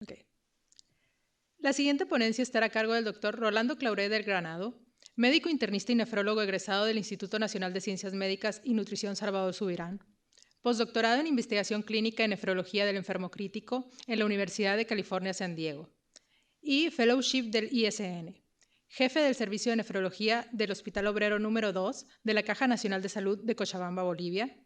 Ok. La siguiente ponencia estará a cargo del doctor Rolando Clauré del Granado, médico internista y nefrólogo egresado del Instituto Nacional de Ciencias Médicas y Nutrición Salvador Subirán, postdoctorado en investigación clínica en nefrología del enfermo crítico en la Universidad de California, San Diego, y fellowship del ISN, jefe del Servicio de Nefrología del Hospital Obrero número 2 de la Caja Nacional de Salud de Cochabamba, Bolivia,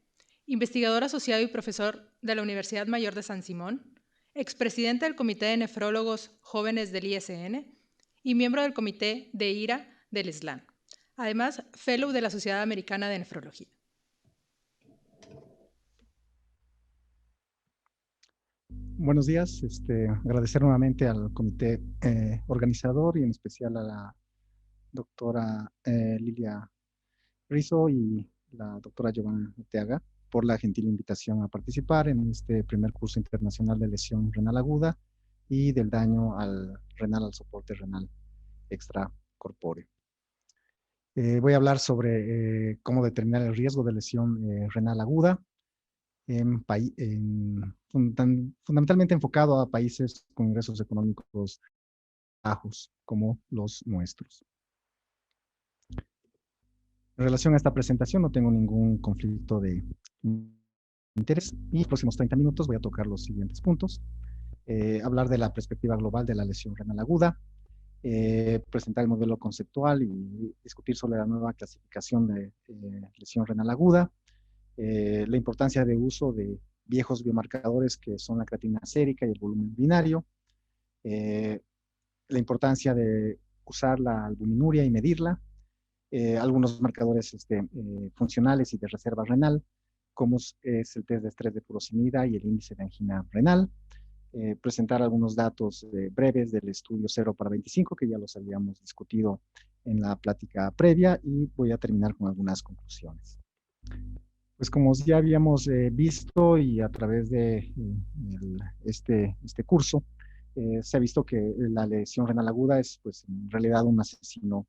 investigador asociado y profesor de la Universidad Mayor de San Simón, expresidente del Comité de Nefrólogos Jóvenes del ISN y miembro del Comité de IRA del SLAN. Además, fellow de la Sociedad Americana de Nefrología. Buenos días. Agradecer nuevamente al comité organizador y en especial a la doctora Lilia Rizzo y la doctora Giovanna Arteaga por la gentil invitación a participar en este primer curso internacional de lesión renal aguda y del daño al renal, al soporte renal extracorpóreo. Voy a hablar sobre cómo determinar el riesgo de lesión renal aguda, fundamentalmente enfocado a países con ingresos económicos bajos como los nuestros. En relación a esta presentación no tengo ningún conflicto de interés y en los próximos 30 minutos voy a tocar los siguientes puntos. Hablar de la perspectiva global de la lesión renal aguda, presentar el modelo conceptual y discutir sobre la nueva clasificación de lesión renal aguda, la importancia de uso de viejos biomarcadores que son la creatina sérica y el volumen urinario, la importancia de usar la albuminuria y medirla, algunos marcadores funcionales y de reserva renal, como es el test de estrés de furosemida y el índice de angina renal, presentar algunos datos breves del estudio 0 para 25, que ya los habíamos discutido en la plática previa, y voy a terminar con algunas conclusiones. Pues como ya habíamos visto y a través de este curso, se ha visto que la lesión renal aguda es pues en realidad un asesino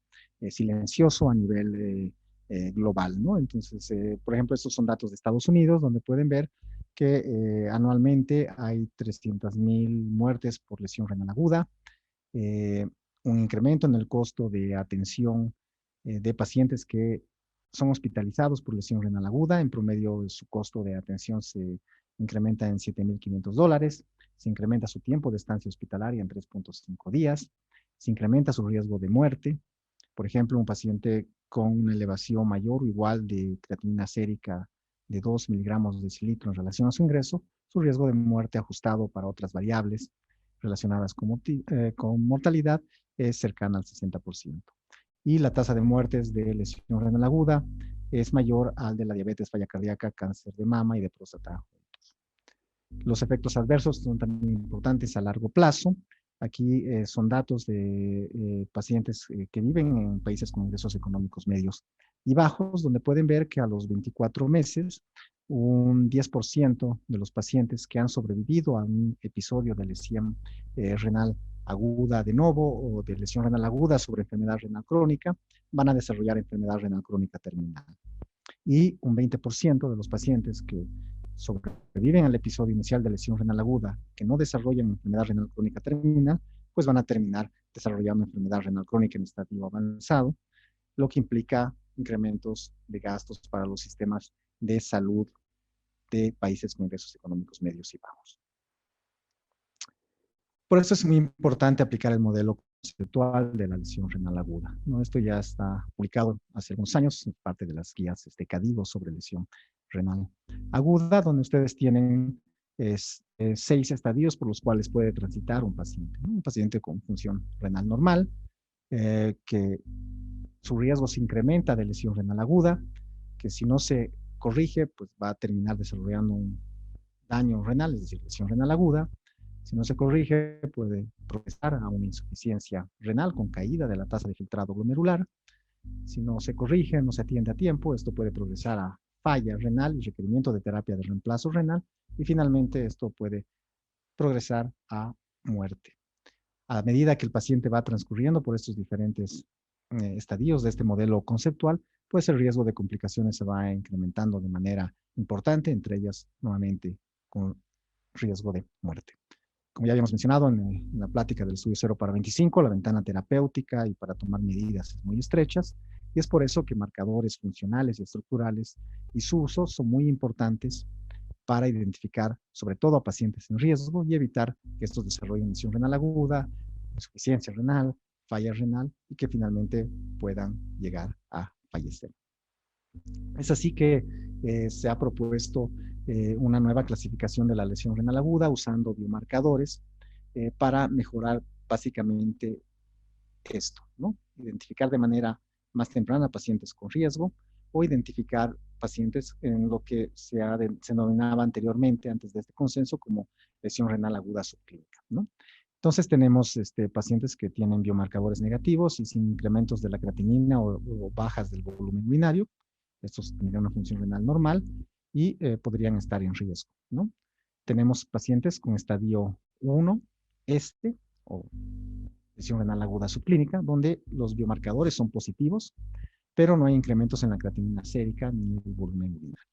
silencioso a nivel global, ¿no? Entonces, por ejemplo, estos son datos de Estados Unidos, donde pueden ver que anualmente hay 300,000 muertes por lesión renal aguda, eh, un incremento en el costo de atención de pacientes que son hospitalizados por lesión renal aguda. En promedio, su costo de atención se incrementa en $7,500. Se incrementa su tiempo de estancia hospitalaria en 3.5 días. Se incrementa su riesgo de muerte. Por ejemplo, un paciente con una elevación mayor o igual de creatinina sérica de 2 miligramos de decilitro en relación a su ingreso, su riesgo de muerte ajustado para otras variables relacionadas con mortalidad es cercana al 60%. Y la tasa de muertes de lesión renal aguda es mayor al de la diabetes, falla cardíaca, cáncer de mama y de próstata. Los efectos adversos son también importantes a largo plazo. Aquí son datos de pacientes que viven en países con ingresos económicos medios y bajos, donde pueden ver que a los 24 meses, un 10% de los pacientes que han sobrevivido a un episodio de lesión renal aguda de novo o de lesión renal aguda sobre enfermedad renal crónica van a desarrollar enfermedad renal crónica terminal. Y un 20% de los pacientes que sobreviven al episodio inicial de lesión renal aguda, que no desarrollan enfermedad renal crónica terminal, pues van a terminar desarrollando enfermedad renal crónica en estadio avanzado, lo que implica incrementos de gastos para los sistemas de salud de países con ingresos económicos medios y bajos. Por eso es muy importante aplicar el modelo conceptual de la lesión renal aguda, ¿no? Esto ya está publicado hace algunos años, en parte de las guías CADIGO sobre lesión renal aguda, donde ustedes tienen 6 estadios por los cuales puede transitar un paciente, ¿no? Un paciente con función renal normal, que su riesgo se incrementa de lesión renal aguda, que si no se corrige, pues va a terminar desarrollando un daño renal, es decir, lesión renal aguda. Si no se corrige, puede progresar a una insuficiencia renal con caída de la tasa de filtrado glomerular. Si no se corrige, no se atiende a tiempo, esto puede progresar a falla renal y requerimiento de terapia de reemplazo renal. Y finalmente, esto puede progresar a muerte. A medida que el paciente va transcurriendo por estos diferentes estadios de este modelo conceptual, pues el riesgo de complicaciones se va incrementando de manera importante, entre ellas nuevamente con riesgo de muerte. Como ya habíamos mencionado en la plática del estudio 0 para 25, la ventana terapéutica y para tomar medidas es muy estrechas, y es por eso que marcadores funcionales y estructurales y su uso son muy importantes para identificar sobre todo a pacientes en riesgo y evitar que estos desarrollen lesión renal aguda, insuficiencia renal, falla renal y que finalmente puedan llegar a fallecer. Es así que se ha propuesto una nueva clasificación de la lesión renal aguda usando biomarcadores para mejorar básicamente esto, ¿no? Identificar de manera más temprana pacientes con riesgo o identificar pacientes en lo que se denominaba anteriormente, antes de este consenso, como lesión renal aguda subclínica, ¿no? Entonces tenemos pacientes que tienen biomarcadores negativos y sin incrementos de la creatinina o bajas del volumen urinario. Estos tendrían una función renal normal y podrían estar en riesgo, ¿no? Tenemos pacientes con estadio 1, o lesión renal aguda subclínica, donde los biomarcadores son positivos, pero no hay incrementos en la creatinina sérica ni el volumen urinario.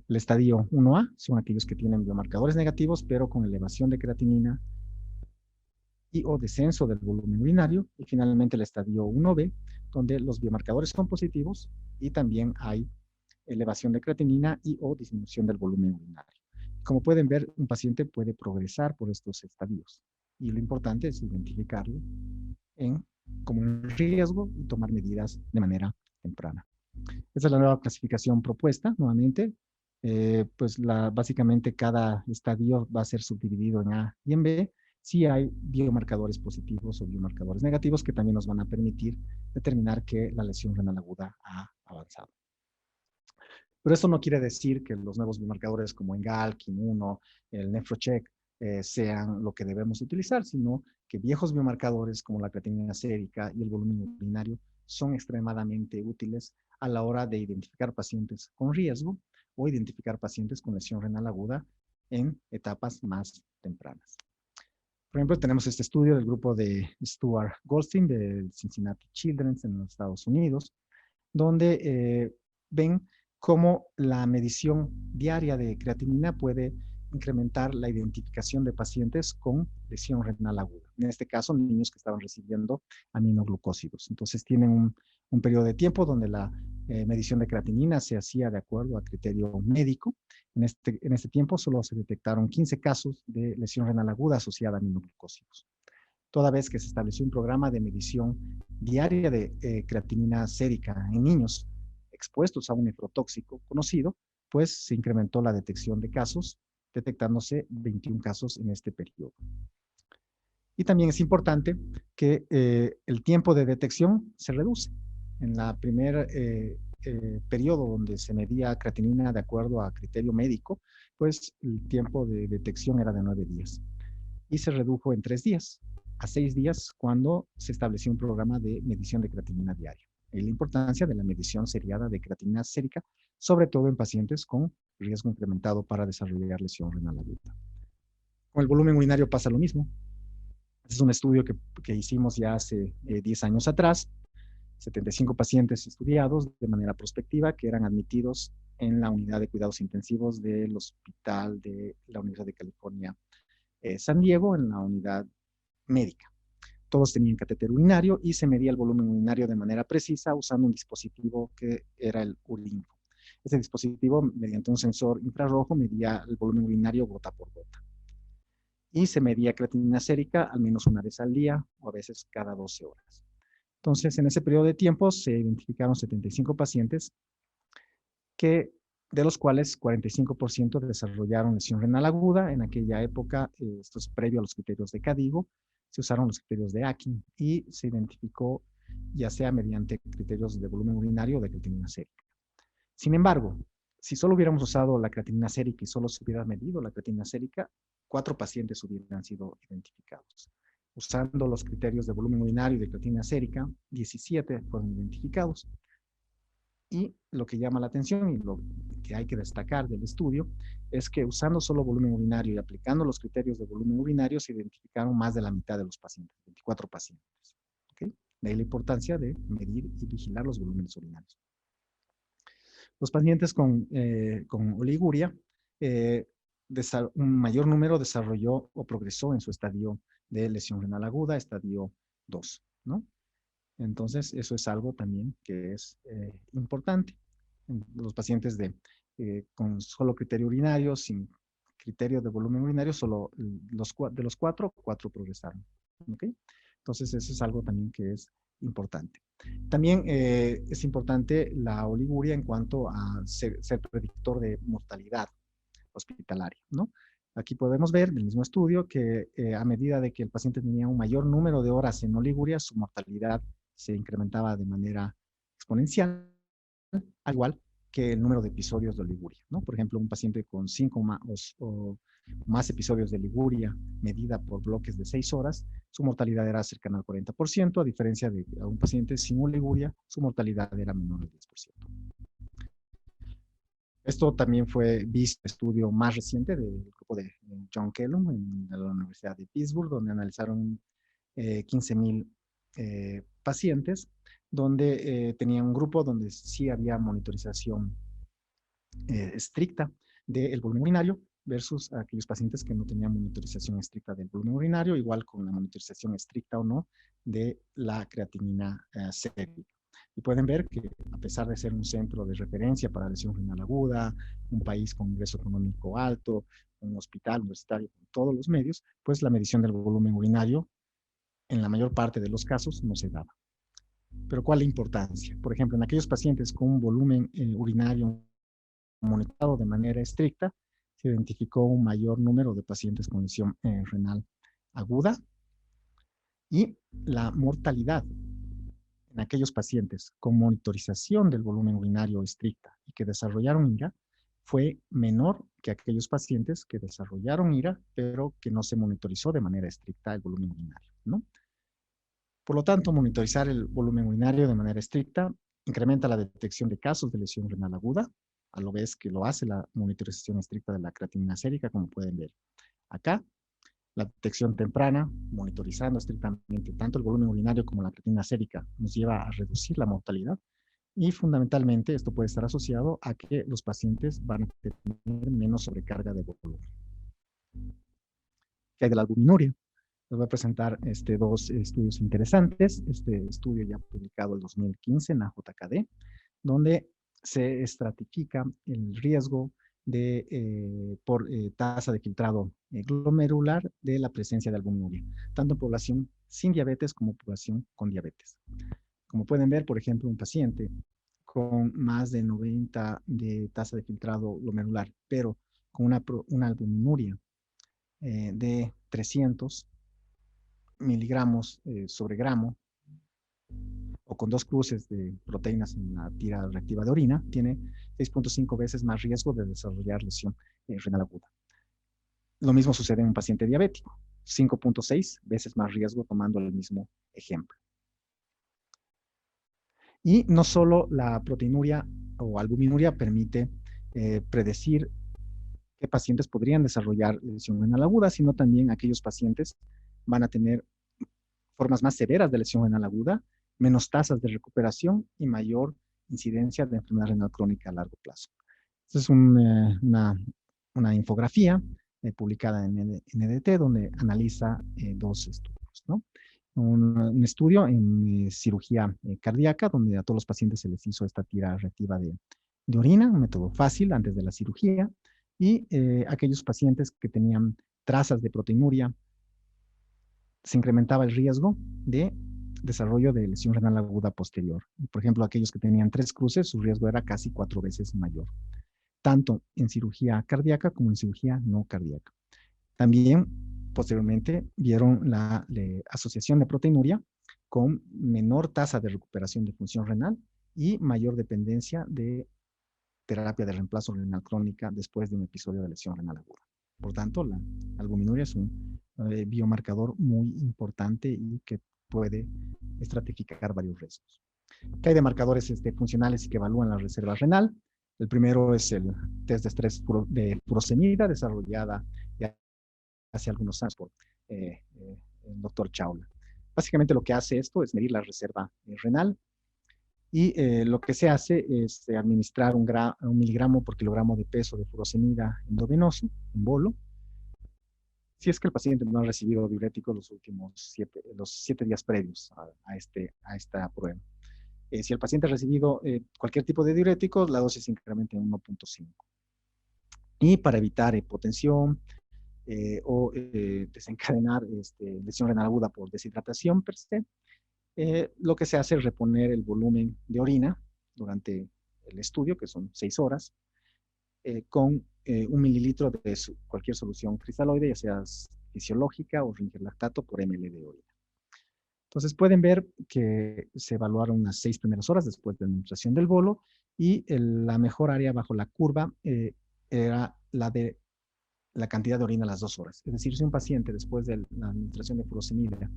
El estadio 1A son aquellos que tienen biomarcadores negativos, pero con elevación de creatinina y o descenso del volumen urinario. Y finalmente el estadio 1B, donde los biomarcadores son positivos y también hay elevación de creatinina y o disminución del volumen urinario. Como pueden ver, un paciente puede progresar por estos estadios y lo importante es identificarlo como un riesgo y tomar medidas de manera temprana. Esta es la nueva clasificación propuesta, nuevamente. Pues básicamente cada estadio va a ser subdividido en A y en B si hay biomarcadores positivos o biomarcadores negativos que también nos van a permitir determinar que la lesión renal aguda ha avanzado. Pero eso no quiere decir que los nuevos biomarcadores como ENGAL, KIM1, el NephroCheck sean lo que debemos utilizar, sino que viejos biomarcadores como la creatinina sérica y el volumen urinario son extremadamente útiles a la hora de identificar pacientes con riesgo o identificar pacientes con lesión renal aguda en etapas más tempranas. Por ejemplo, tenemos este estudio del grupo de Stuart Goldstein del Cincinnati Children's en los Estados Unidos, donde ven cómo la medición diaria de creatinina puede incrementar la identificación de pacientes con lesión renal aguda. En este caso, niños que estaban recibiendo aminoglucósidos. Entonces, tienen un periodo de tiempo donde la medición de creatinina se hacía de acuerdo a criterio médico. En este tiempo solo se detectaron 15 casos de lesión renal aguda asociada a aminoglucósidos. Toda vez que se estableció un programa de medición diaria de creatinina sérica en niños expuestos a un nefrotóxico conocido, pues se incrementó la detección de casos, detectándose 21 casos en este periodo. Y también es importante que el tiempo de detección se reduce. En la primer periodo donde se medía creatinina de acuerdo a criterio médico, pues el tiempo de detección era de 9 días y se redujo en 3 días a 6 días cuando se estableció un programa de medición de creatinina diaria. Y la importancia de la medición seriada de creatinina sérica, sobre todo en pacientes con riesgo incrementado para desarrollar lesión renal aguda. Con el volumen urinario pasa lo mismo. Este es un estudio que hicimos ya hace 10 años atrás, 75 pacientes estudiados de manera prospectiva que eran admitidos en la unidad de cuidados intensivos del Hospital de la Universidad de California, San Diego, en la unidad médica. Todos tenían catéter urinario y se medía el volumen urinario de manera precisa usando un dispositivo que era el Urinfo. Este dispositivo, mediante un sensor infrarrojo, medía el volumen urinario gota por gota. Y se medía creatinina sérica al menos una vez al día o a veces cada 12 horas. Entonces, en ese periodo de tiempo se identificaron 75 pacientes de los cuales 45% desarrollaron lesión renal aguda. En aquella época, esto es previo a los criterios de CADIGO, se usaron los criterios de Akin y se identificó ya sea mediante criterios de volumen urinario o de creatinina sérica. Sin embargo, si solo hubiéramos usado la creatinina sérica y solo se hubiera medido la creatinina sérica, 4 pacientes hubieran sido identificados. Usando los criterios de volumen urinario y de creatinina sérica, 17 fueron identificados. Y lo que llama la atención y lo que hay que destacar del estudio es que usando solo volumen urinario y aplicando los criterios de volumen urinario se identificaron más de la mitad de los pacientes, 24 pacientes. ¿Okay? De ahí la importancia de medir y vigilar los volúmenes urinarios. Los pacientes con oliguria un mayor número desarrolló o progresó en su estadio de lesión renal aguda, estadio 2, ¿no? Entonces, eso es algo también que es importante. Los pacientes con solo criterio urinario, sin criterio de volumen urinario, solo de los cuatro progresaron. ¿Ok? Entonces, eso es algo también que es importante. También es importante la oliguria en cuanto a ser predictor de mortalidad hospitalaria, ¿no? Aquí podemos ver en el mismo estudio que a medida de que el paciente tenía un mayor número de horas en oliguria, su mortalidad se incrementaba de manera exponencial, al igual que el número de episodios de oliguria, ¿no? Por ejemplo, un paciente con 5 o más episodios de oliguria medida por bloques de 6 horas, su mortalidad era cercana al 40%, a diferencia de un paciente sin oliguria, su mortalidad era menor al 10%. Esto también fue visto en el estudio más reciente del grupo de John Kellum en la Universidad de Pittsburgh, donde analizaron 15,000 pacientes, donde tenían un grupo donde sí había monitorización estricta del volumen urinario versus aquellos pacientes que no tenían monitorización estricta del volumen urinario, igual con la monitorización estricta o no de la creatinina sérica. Y pueden ver que a pesar de ser un centro de referencia para lesión renal aguda, un país con ingreso económico alto, un hospital universitario con todos los medios, pues la medición del volumen urinario en la mayor parte de los casos no se daba. Pero ¿cuál es la importancia? Por ejemplo, en aquellos pacientes con un volumen urinario monitorado de manera estricta, se identificó un mayor número de pacientes con lesión renal aguda y la mortalidad en aquellos pacientes con monitorización del volumen urinario estricta y que desarrollaron IRA fue menor que aquellos pacientes que desarrollaron IRA, pero que no se monitorizó de manera estricta el volumen urinario, ¿no? Por lo tanto, monitorizar el volumen urinario de manera estricta incrementa la detección de casos de lesión renal aguda, a lo vez que lo hace la monitorización estricta de la creatinina sérica, como pueden ver acá. La detección temprana, monitorizando estrictamente tanto el volumen urinario como la creatinina sérica, nos lleva a reducir la mortalidad y fundamentalmente esto puede estar asociado a que los pacientes van a tener menos sobrecarga de volumen. ¿Qué hay de la albuminuria? Les voy a presentar dos estudios interesantes. Este estudio ya publicado en 2015 en la JKD, donde se estratifica el riesgo por tasa de filtrado glomerular de la presencia de albuminuria, tanto en población sin diabetes como población con diabetes. Como pueden ver, por ejemplo, un paciente con más de 90 de tasa de filtrado glomerular, pero con una albuminuria de 300 miligramos sobre gramo, o con 2 cruces de proteínas en la tira reactiva de orina, tiene 6.5 veces más riesgo de desarrollar lesión renal aguda. Lo mismo sucede en un paciente diabético, 5.6 veces más riesgo tomando el mismo ejemplo. Y no solo la proteinuria o albuminuria permite predecir qué pacientes podrían desarrollar lesión renal aguda, sino también aquellos pacientes van a tener formas más severas de lesión renal aguda, menos tasas de recuperación y mayor incidencia de enfermedad renal crónica a largo plazo. Esta es una infografía publicada en NDT donde analiza 2 estudios, ¿no? Un estudio en cirugía cardíaca donde a todos los pacientes se les hizo esta tira reactiva de orina, un método fácil antes de la cirugía, y aquellos pacientes que tenían trazas de proteinuria se incrementaba el riesgo de desarrollo de lesión renal aguda posterior. Por ejemplo, aquellos que tenían 3 cruces, su riesgo era casi 4 veces mayor, tanto en cirugía cardíaca como en cirugía no cardíaca. También, posteriormente, vieron la asociación de proteinuria con menor tasa de recuperación de función renal y mayor dependencia de terapia de reemplazo renal crónica después de un episodio de lesión renal aguda. Por tanto, la albuminuria es un biomarcador muy importante y que puede estratificar varios riesgos. ¿Qué hay de marcadores funcionales y que evalúan la reserva renal? El primero es el test de estrés de furosemida, desarrollada ya hace algunos años por el doctor Chawla. Básicamente lo que hace esto es medir la reserva renal Y lo que se hace es administrar un miligramo por kilogramo de peso de furosemida endovenoso, en bolo, si es que el paciente no ha recibido diuréticos los 7 días previos a esta prueba. Si el paciente ha recibido cualquier tipo de diurético, la dosis se incrementa en 1.5. Y para evitar hipotensión o desencadenar lesión renal aguda por deshidratación per se, lo que se hace es reponer el volumen de orina durante el estudio, que son 6 horas, con 1 mililitro de cualquier solución cristaloide, ya sea fisiológica o ringer lactato por ml de orina. Entonces pueden ver que se evaluaron las 6 primeras horas después de la administración del bolo y la mejor área bajo la curva era la de la cantidad de orina a las 2 horas. Es decir, si un paciente después de la administración de furosemida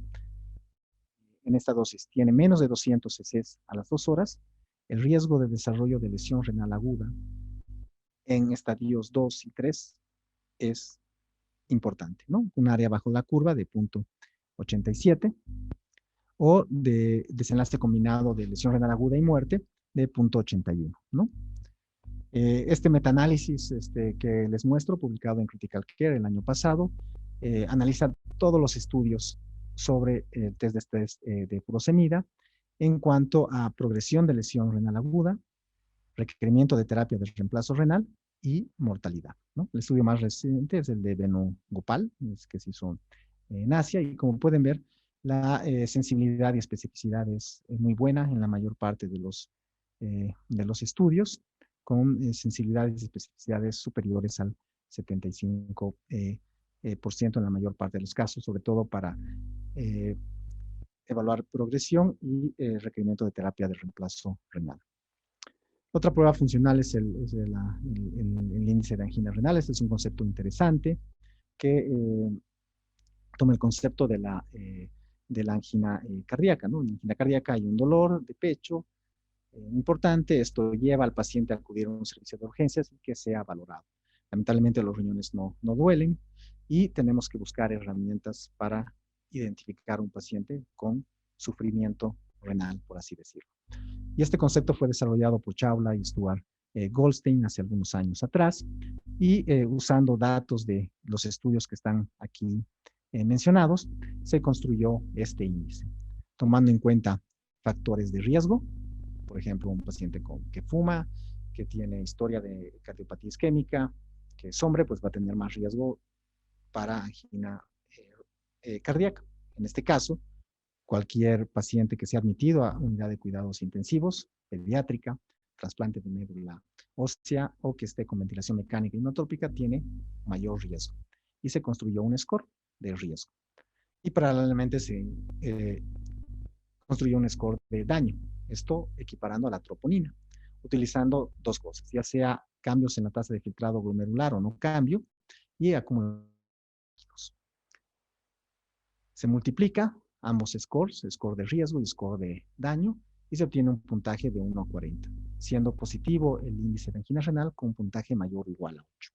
en esta dosis tiene menos de 200 cc a las 2 horas, el riesgo de desarrollo de lesión renal aguda en estadios 2 y 3 es importante, ¿no? Un área bajo la curva de 0.87 o de desenlace combinado de lesión renal aguda y muerte de 0.81, ¿no? Este metaanálisis que les muestro, publicado en Critical Care el año pasado, analiza todos los estudios sobre el test de estrés de furosemida en cuanto a progresión de lesión renal aguda, requerimiento de terapia de reemplazo renal y mortalidad, ¿no? El estudio más reciente es el de Venugopal, que se hizo en Asia, y como pueden ver, la sensibilidad y especificidad es muy buena en la mayor parte de los estudios, con sensibilidades y especificidades superiores al 75% en la mayor parte de los casos, sobre todo para evaluar progresión y requerimiento de terapia de reemplazo renal. Otra prueba funcional es el índice de angina renal. Este es un concepto interesante que toma el concepto de la angina cardíaca, ¿no? En la angina cardíaca hay un dolor de pecho importante. Esto lleva al paciente a acudir a un servicio de urgencias y que sea valorado. Lamentablemente los riñones no duelen y tenemos que buscar herramientas para identificar un paciente con sufrimiento renal, por así decirlo. Y este concepto fue desarrollado por Chawla y Stuart Goldstein hace algunos años atrás, y usando datos de los estudios que están aquí mencionados, se construyó este índice, tomando en cuenta factores de riesgo, por ejemplo, un paciente que fuma, que tiene historia de cardiopatía isquémica, que es hombre, pues va a tener más riesgo para angina cardíaca. En este caso, cualquier paciente que sea admitido a unidad de cuidados intensivos, pediátrica, trasplante de médula ósea o que esté con ventilación mecánica inotrópica tiene mayor riesgo. Y se construyó un score de riesgo. Y paralelamente se construyó un score de daño, esto equiparando a la troponina, utilizando dos cosas, ya sea cambios en la tasa de filtrado glomerular o no cambio, y acumulados. Se multiplica ambos scores, score de riesgo y score de daño, y se obtiene un puntaje de 1 a 40, siendo positivo el índice de angina renal con un puntaje mayor o igual a 8.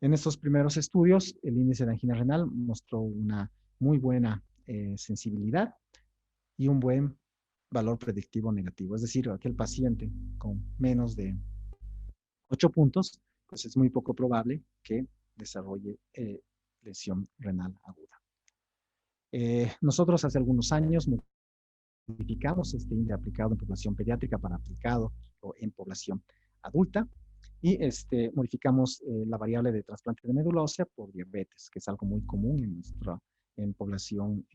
En estos primeros estudios, el índice de angina renal mostró una muy buena sensibilidad y un buen valor predictivo negativo. Es decir, aquel paciente con menos de 8 puntos, pues es muy poco probable que desarrolle lesión renal aguda. Nosotros hace algunos años modificamos este índice aplicado en población pediátrica para aplicado en población adulta, y modificamos la variable de trasplante de médula ósea por diabetes, que es algo muy común en población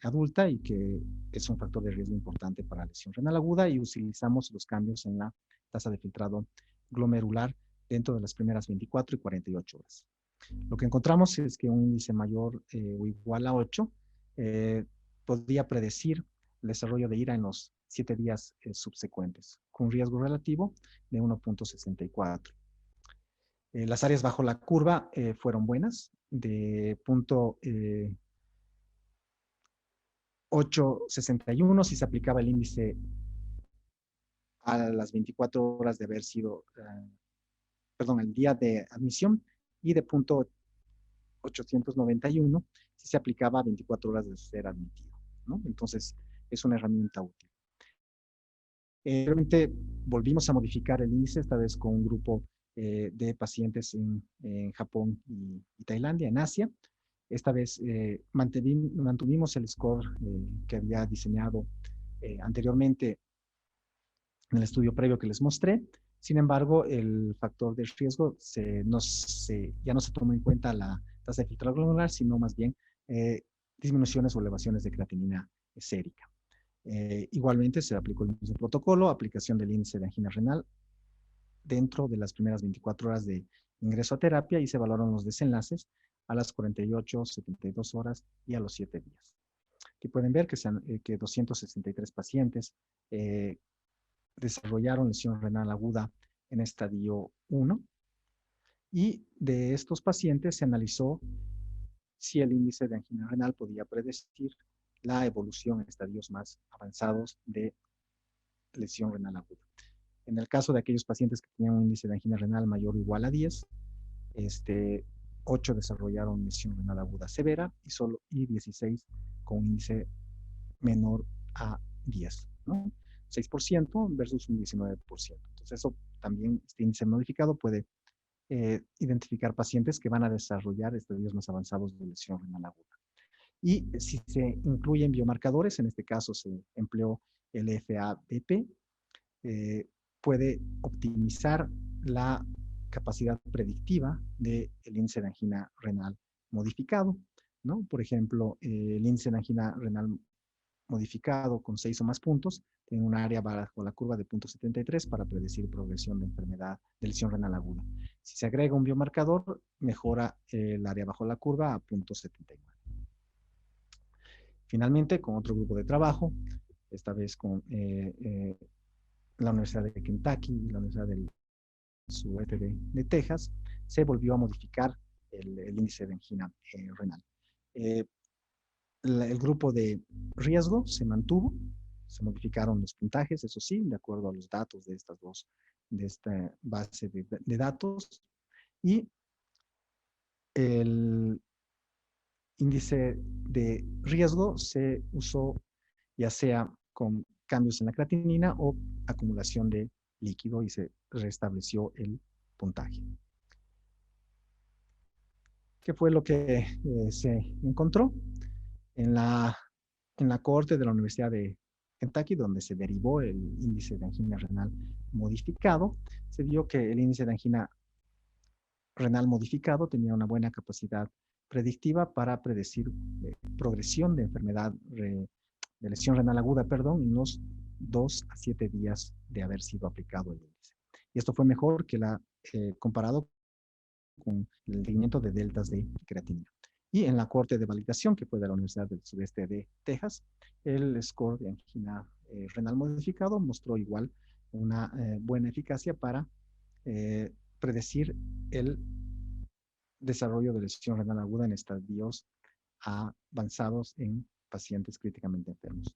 adulta y que es un factor de riesgo importante para lesión renal aguda, y utilizamos los cambios en la tasa de filtrado glomerular dentro de las primeras 24 y 48 horas. Lo que encontramos es que un índice mayor o igual a 8 podría predecir el desarrollo de IRA en los 7 días subsecuentes, con riesgo relativo de 1.64. Las áreas bajo la curva fueron buenas, de 0.861 si se aplicaba el índice a las 24 horas de haber sido, perdón, el día de admisión, y de 0.891 si se aplicaba a 24 horas de ser admitido, ¿no? Entonces, es una herramienta útil. Realmente volvimos a modificar el índice, esta vez con un grupo de pacientes en Japón y Tailandia, en Asia. Esta vez mantuvimos el score que había diseñado anteriormente en el estudio previo que les mostré. Sin embargo, el factor de riesgo ya no se tomó en cuenta la tasa de filtrado glomerular, sino más bien disminuciones o elevaciones de creatinina sérica. Igualmente se aplicó el mismo protocolo, aplicación del índice de angina renal dentro de las primeras 24 horas de ingreso a terapia y se valoraron los desenlaces a las 48, 72 horas y a los 7 días. Aquí pueden ver que 263 pacientes desarrollaron lesión renal aguda en estadio 1 y de estos pacientes se analizó si el índice de angina renal podía predecir la evolución en estadios más avanzados de lesión renal aguda. En el caso de aquellos pacientes que tenían un índice de angina renal mayor o igual a 10, 8 desarrollaron lesión renal aguda severa y 16 con índice menor a 10, ¿no? 6% versus un 19%. Entonces, eso también, este índice modificado puede identificar pacientes que van a desarrollar estadios más avanzados de lesión renal aguda. Y si se incluyen biomarcadores, en este caso se empleó el FABP, puede optimizar la capacidad predictiva del índice de angina renal modificado, ¿no? Por ejemplo, el índice de angina renal modificado con 6 o más puntos tiene un área bajo la curva de 0.73 para predecir progresión de enfermedad de lesión renal aguda. Si se agrega un biomarcador, mejora el área bajo la curva a 0.79. Finalmente, con otro grupo de trabajo, esta vez con la Universidad de Kentucky y la Universidad del Sudoeste de Texas, se volvió a modificar el índice de angina renal. El grupo de riesgo se mantuvo, se modificaron los puntajes, eso sí, de acuerdo a los datos de esta base de datos, y el índice de riesgo se usó ya sea con cambios en la creatinina o acumulación de líquido y se restableció el puntaje. ¿Qué fue lo que se encontró? En la cohorte de la Universidad de Kentucky, donde se derivó el índice de angina renal modificado, se vio que el índice de angina renal modificado tenía una buena capacidad predictiva para predecir progresión de enfermedad, de lesión renal aguda, perdón, en los 2 a 7 días de haber sido aplicado el índice. Y esto fue mejor que comparado con el seguimiento de deltas de creatinina. Y en la corte de validación, que fue de la Universidad del Sudeste de Texas, el score de angina renal modificado mostró igual una buena eficacia para predecir el desarrollo de lesión renal aguda en estadios avanzados en pacientes críticamente enfermos.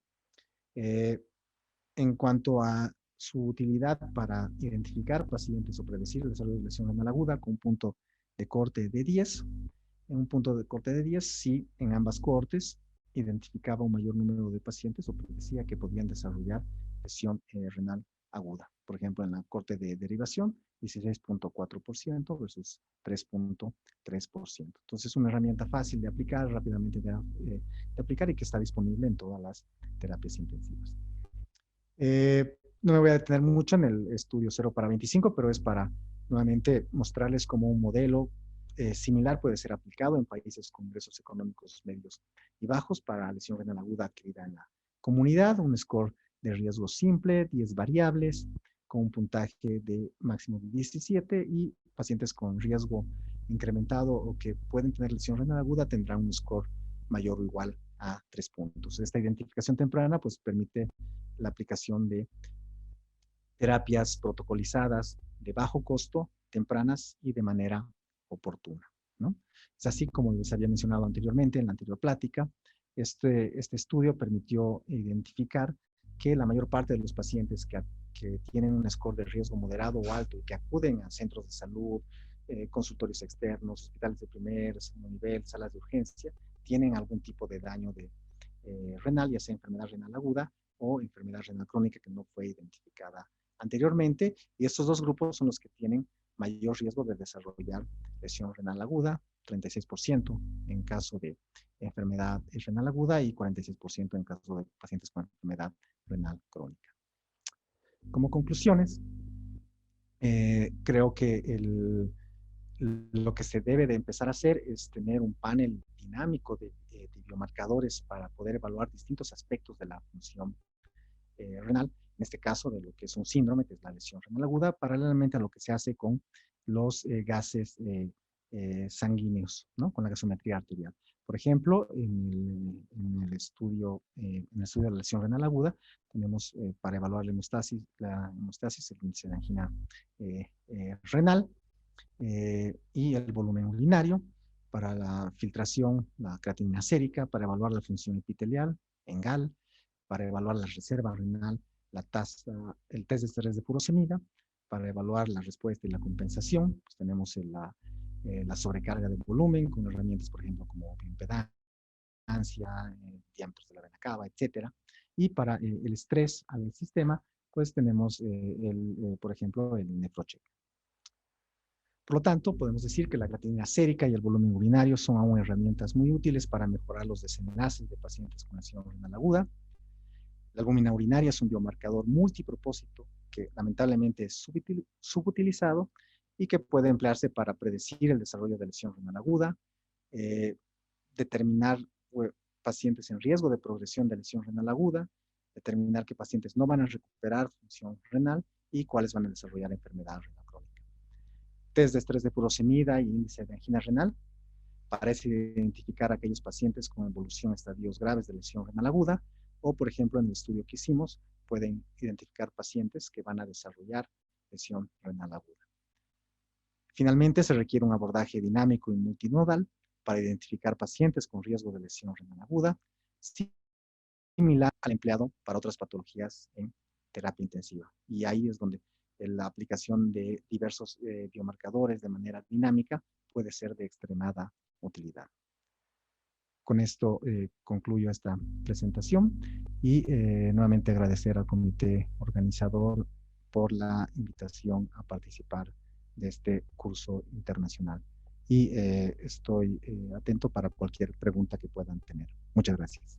En cuanto a su utilidad para identificar pacientes o predecir el desarrollo de lesión renal aguda con un punto de corte de 10, en un punto de corte de 10, si en ambas cohortes identificaba un mayor número de pacientes o predecía que podían desarrollar lesión renal aguda. Por ejemplo, en la corte de derivación, 16.4% versus 3.3%. Entonces, es una herramienta fácil de aplicar, rápidamente de aplicar y que está disponible en todas las terapias intensivas. No me voy a detener mucho en el estudio 0 para 25, pero es para nuevamente mostrarles cómo un modelo similar puede ser aplicado en países con ingresos económicos medios y bajos para lesión renal aguda adquirida en la comunidad, un score de riesgo simple, 10 variables, con un puntaje de máximo de 17 y pacientes con riesgo incrementado o que pueden tener lesión renal aguda tendrán un score mayor o igual a 3 puntos. Esta identificación temprana pues permite la aplicación de terapias protocolizadas de bajo costo, tempranas y de manera oportuna, ¿no? Es así como les había mencionado anteriormente en la anterior plática, este estudio permitió identificar que la mayor parte de los pacientes que tienen un score de riesgo moderado o alto y que acuden a centros de salud, consultorios externos, hospitales de primer, segundo nivel, salas de urgencia, tienen algún tipo de daño renal, ya sea enfermedad renal aguda, o enfermedad renal crónica que no fue identificada anteriormente. Y estos dos grupos son los que tienen mayor riesgo de desarrollar lesión renal aguda, 36% en caso de enfermedad renal aguda y 46% en caso de pacientes con enfermedad renal crónica. Como conclusiones, creo que lo que se debe de empezar a hacer es tener un panel dinámico de biomarcadores para poder evaluar distintos aspectos de la función renal, en este caso de lo que es un síndrome, que es la lesión renal aguda, paralelamente a lo que se hace con los gases sanguíneos, ¿no? Con la gasometría arterial. Por ejemplo, en el estudio de la lesión renal aguda, tenemos para evaluar la hemostasis, el índice de angina renal, y el volumen urinario, para la filtración, la creatinina sérica, para evaluar la función epitelial, ENGAL, para evaluar la reserva renal, la tasa, el test de estrés de furosemida, para evaluar la respuesta y la compensación, pues tenemos la sobrecarga del volumen con herramientas, por ejemplo, como bioimpedancia, diámetros de la vena cava, etcétera. Y para el estrés al sistema, pues tenemos, por ejemplo, el NephroCheck. Por lo tanto, podemos decir que la creatinina sérica y el volumen urinario son aún herramientas muy útiles para mejorar los desenlaces de pacientes con lesión renal aguda. La albúmina urinaria es un biomarcador multipropósito que lamentablemente es subutilizado y que puede emplearse para predecir el desarrollo de lesión renal aguda, determinar pacientes en riesgo de progresión de lesión renal aguda, determinar qué pacientes no van a recuperar función renal y cuáles van a desarrollar enfermedad renal crónica. Test de estrés de furosemida y índice de angina renal parece identificar a aquellos pacientes con evolución a estadios graves de lesión renal aguda, o por ejemplo en el estudio que hicimos pueden identificar pacientes que van a desarrollar lesión renal aguda. Finalmente, se requiere un abordaje dinámico y multinodal para identificar pacientes con riesgo de lesión renal aguda, similar al empleado para otras patologías en terapia intensiva. Y ahí es donde la aplicación de diversos biomarcadores de manera dinámica puede ser de extremada utilidad. Con esto concluyo esta presentación y nuevamente agradecer al comité organizador por la invitación a participar de este curso internacional. Y estoy atento para cualquier pregunta que puedan tener. Muchas gracias.